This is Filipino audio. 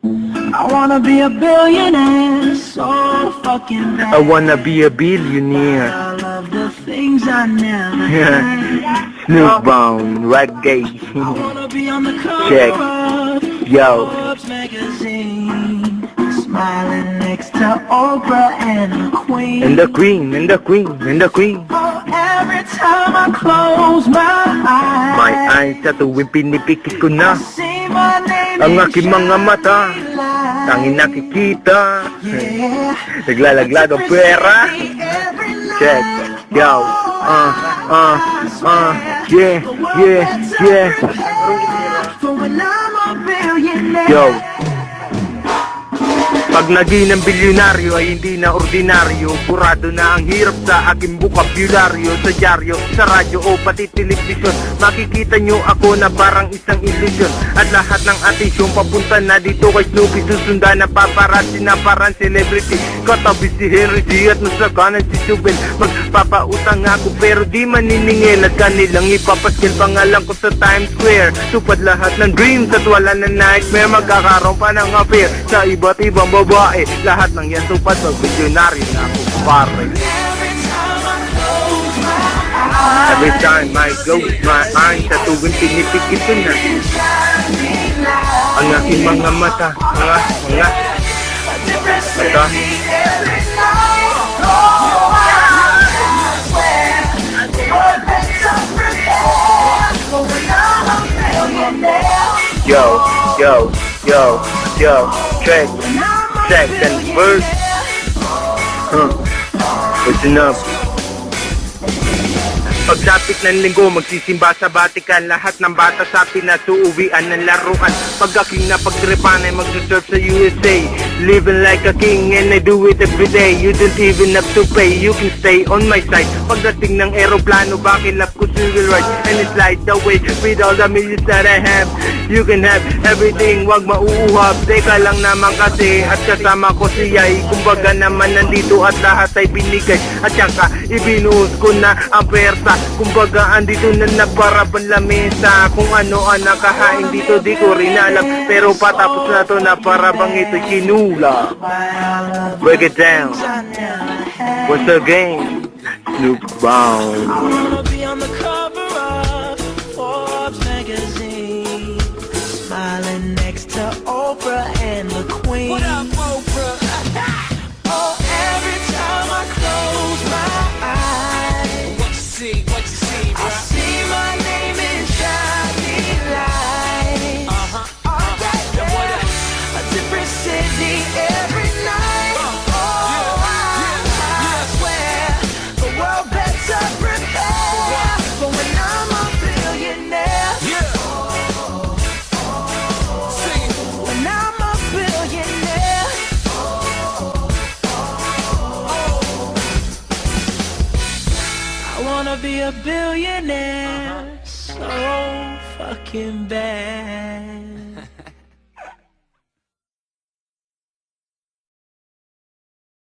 I wanna be a billionaire, so fucking bad. I wanna be a billionaire. All of the things I never had. Snoop Bound, reggae. I wanna be on the cover Check. of Yo. Forbes magazine, smiling next to Oprah and the Queen. And the queen, and the queen, and the queen. Oh, every time I close my eyes, My eyes sa tuwing pinipikit ko na see my name ang in aking mga mata, shining lights. tanging nakikita. Yeah. Naglalaglag ang pera. Every night. Check. Yo. Yeah, yeah, yeah. For when I'm a billionaire. Yo. Pag naging ng bilyonaryo ay hindi na ordinaryo. Burado na ang hirap sa aking bukabularyo. Sa dyaryo, sa radyo o pati television, makikita nyo ako na parang isang ilusyon. At lahat ng atensyon papunta na dito kay Snoopy. Susundan na paparazzi na parang celebrity. Katabi si Henry G at masakanan si Jubel. Magpapautang ako pero di maniningil. At kanilang ipapaskil pangalan ko sa Times Square. Tupad lahat ng dreams at wala na nightmare. Magkakaroon pa ng affair sa iba't ibang babae. Lahat ng yan tupad pag bilyonaryo na ako pare. Every time I close my eyes, sa tuwing pinipikit ko na ang aking mga mata, mga mata. Yo, yo, yo, yo, check and verse. Listen up. Pagsapit ng linggo, magsisimba sa Vatican. Lahat ng bata sa pinasuuwian ng laruan. Pag aking napagtripan ay magsusurf sa USA. Living like a king and I do it every day. You don't even have to pay, you can stay on my side. Pagdating ng aeroplano, bakilap ko civil rights. And it's like the way with all the millions that I have. You can have everything, wag mauuhab. Teka lang naman kasi, at kasama ko siya'y kumbaga naman nandito at lahat ay binigay. At saka ibinuhos ko na ang persa. Kumbaga andito na nagparaban lamesa. Kung ano ang nakahain dito di ko rin alam. Pero patapos na to na parabang ito'y kinula. Break it down. What's the game? Snoop Bound. I wanna be on the cover of Forbes magazine, smiling next to Oprah and the Queen. What up, Oprah? Oh, every time I close my eyes, What you see, I bro? see my name in shining lights. Oh, yeah, yeah. A different city every night. Oh, I swear the world better prepare for when I'm a billionaire. Yeah. Sing it. When I'm a billionaire. I wanna be a billionaire, so fucking bad.